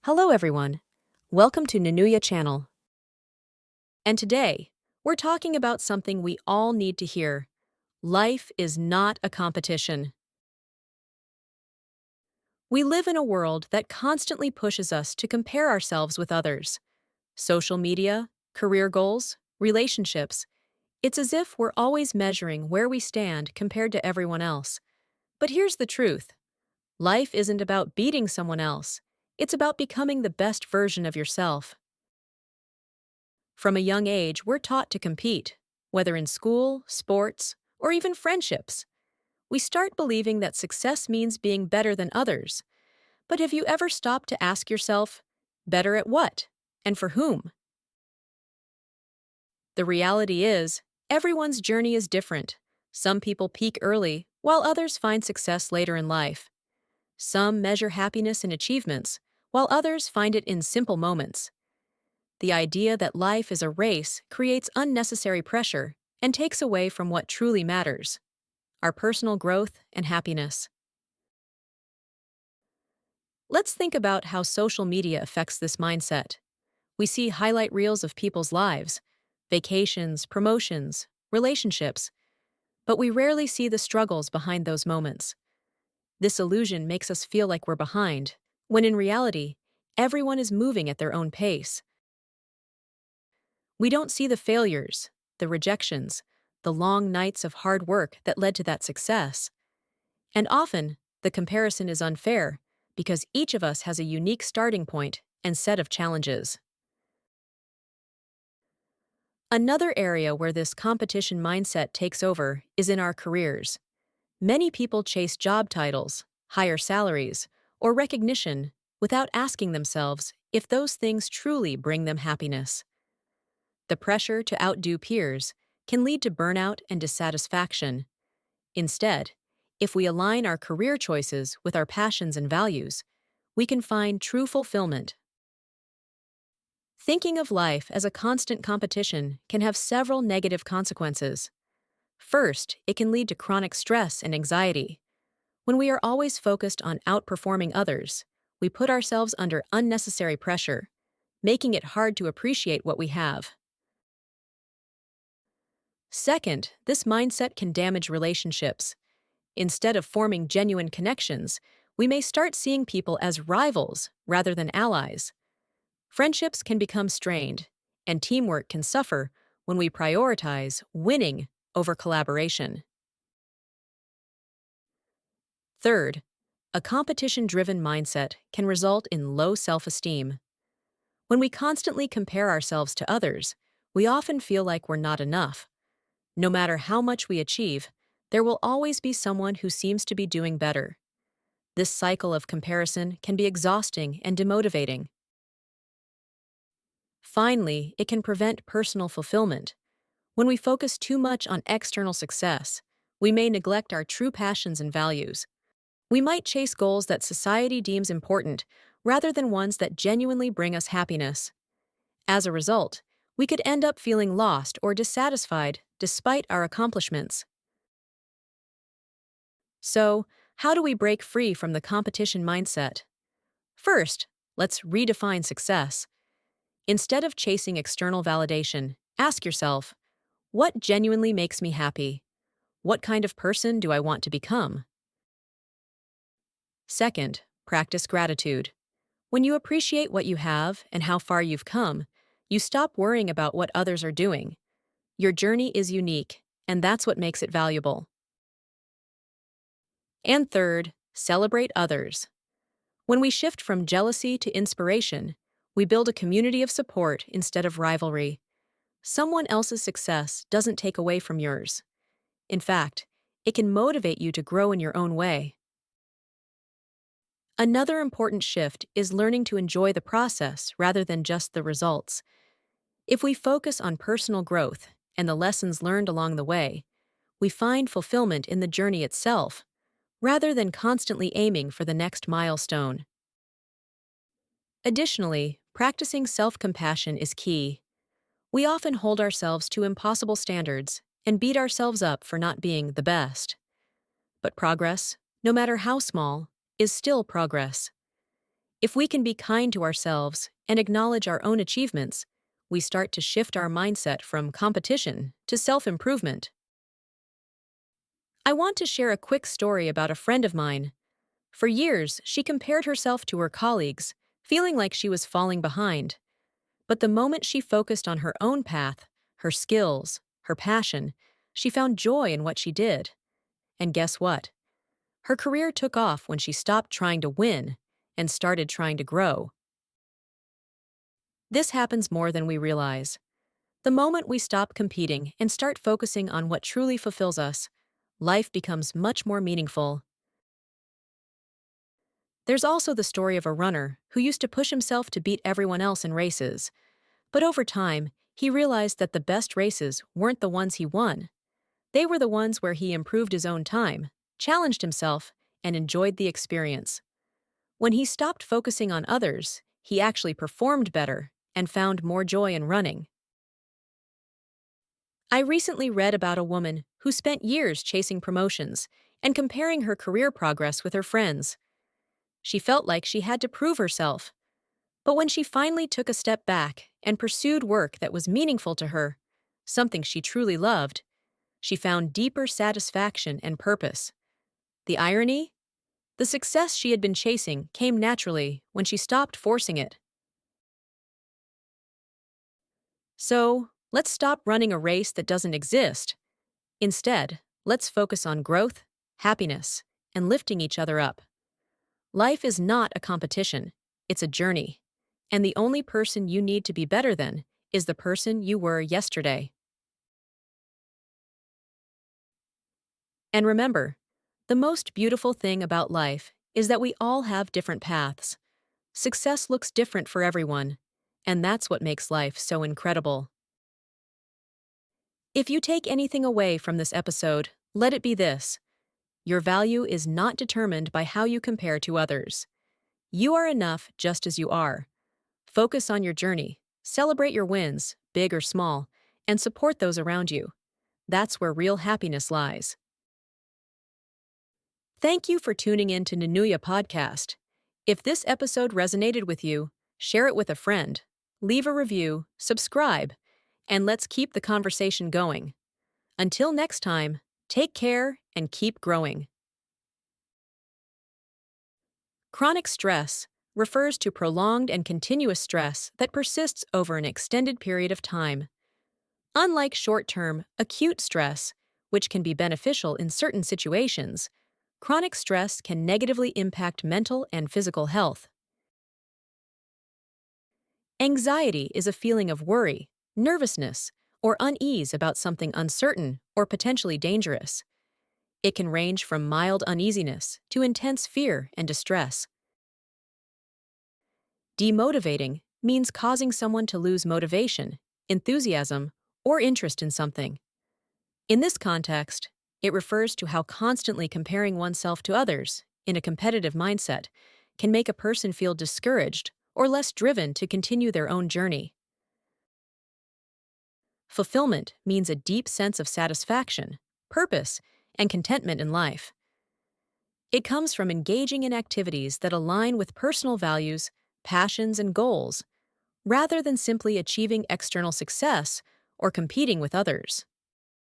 Hello everyone. Welcome to Nanuya channel. And today, we're talking about something we all need to hear. Life is not a competition. We live in a world that constantly pushes us to compare ourselves with others. Social media, career goals, relationships. It's as if we're always measuring where we stand compared to everyone else. But here's the truth. Life isn't about beating someone else. It's about becoming the best version of yourself. From a young age, we're taught to compete, whether in school, sports, or even friendships. We start believing that success means being better than others. But have you ever stopped to ask yourself, better at what? And for whom? The reality is, everyone's journey is different. Some people peak early, while others find success later in life. Some measure happiness in achievements, while others find it in simple moments. The idea that life is a race creates unnecessary pressure and takes away from what truly matters: our personal growth and happiness. Let's think about how social media affects this mindset. We see highlight reels of people's lives, vacations, promotions, relationships, but we rarely see the struggles behind those moments. This illusion makes us feel like we're behind, when in reality, everyone is moving at their own pace. We don't see the failures, the rejections, the long nights of hard work that led to that success. And often, the comparison is unfair because each of us has a unique starting point and set of challenges. Another area where this competition mindset takes over is in our careers. Many people chase job titles, higher salaries, or recognition without asking themselves if those things truly bring them happiness. The pressure to outdo peers can lead to burnout and dissatisfaction. Instead, if we align our career choices with our passions and values, we can find true fulfillment. Thinking of life as a constant competition can have several negative consequences. First, it can lead to chronic stress and anxiety. When we are always focused on outperforming others, we put ourselves under unnecessary pressure, making it hard to appreciate what we have. Second, this mindset can damage relationships. Instead of forming genuine connections, we may start seeing people as rivals rather than allies. Friendships can become strained, and teamwork can suffer when we prioritize winning over collaboration. Third, a competition-driven mindset can result in low self-esteem. When we constantly compare ourselves to others, we often feel like we're not enough. No matter how much we achieve, there will always be someone who seems to be doing better. This cycle of comparison can be exhausting and demotivating. Finally, it can prevent personal fulfillment. When we focus too much on external success, we may neglect our true passions and values. We might chase goals that society deems important rather than ones that genuinely bring us happiness. As a result, we could end up feeling lost or dissatisfied despite our accomplishments. So, how do we break free from the competition mindset? First, let's redefine success. Instead of chasing external validation, ask yourself, what genuinely makes me happy? What kind of person do I want to become? Second, practice gratitude. When you appreciate what you have and how far you've come, you stop worrying about what others are doing. Your journey is unique, and that's what makes it valuable. And third, celebrate others. When we shift from jealousy to inspiration, we build a community of support instead of rivalry. Someone else's success doesn't take away from yours. In fact, it can motivate you to grow in your own way. Another important shift is learning to enjoy the process rather than just the results. If we focus on personal growth and the lessons learned along the way, we find fulfillment in the journey itself, rather than constantly aiming for the next milestone. Additionally, practicing self-compassion is key. We often hold ourselves to impossible standards and beat ourselves up for not being the best. But progress, no matter how small, is still progress. If we can be kind to ourselves and acknowledge our own achievements, we start to shift our mindset from competition to self-improvement. I want to share a quick story about a friend of mine. For years, she compared herself to her colleagues, feeling like she was falling behind. But the moment she focused on her own path, her skills, her passion, she found joy in what she did. And guess what? Her career took off when she stopped trying to win and started trying to grow. This happens more than we realize. The moment we stop competing and start focusing on what truly fulfills us, life becomes much more meaningful. There's also the story of a runner who used to push himself to beat everyone else in races. But over time, he realized that the best races weren't the ones he won. They were the ones where he improved his own time, challenged himself, and enjoyed the experience. When he stopped focusing on others, he actually performed better and found more joy in running. I recently read about a woman who spent years chasing promotions and comparing her career progress with her friends. She felt like she had to prove herself. But when she finally took a step back and pursued work that was meaningful to her, something she truly loved, she found deeper satisfaction and purpose. The irony? The success she had been chasing came naturally when she stopped forcing it. So, let's stop running a race that doesn't exist. Instead, let's focus on growth, happiness, and lifting each other up. Life is not a competition, it's a journey. And the only person you need to be better than is the person you were yesterday. And remember, the most beautiful thing about life is that we all have different paths. Success looks different for everyone, and that's what makes life so incredible. If you take anything away from this episode, let it be this: your value is not determined by how you compare to others. You are enough just as you are. Focus on your journey, celebrate your wins, big or small, and support those around you. That's where real happiness lies. Thank you for tuning in to Nanuya Podcast. If this episode resonated with you, share it with a friend, leave a review, subscribe, and let's keep the conversation going. Until next time, take care and keep growing. Chronic stress refers to prolonged and continuous stress that persists over an extended period of time. Unlike short-term, acute stress, which can be beneficial in certain situations, chronic stress can negatively impact mental and physical health. Anxiety is a feeling of worry, nervousness, or unease about something uncertain or potentially dangerous. It can range from mild uneasiness to intense fear and distress. Demotivating means causing someone to lose motivation, enthusiasm, or interest in something. In this context, it refers to how constantly comparing oneself to others, in a competitive mindset, can make a person feel discouraged or less driven to continue their own journey. Fulfillment means a deep sense of satisfaction, purpose, and contentment in life. It comes from engaging in activities that align with personal values, passions, and goals, rather than simply achieving external success or competing with others.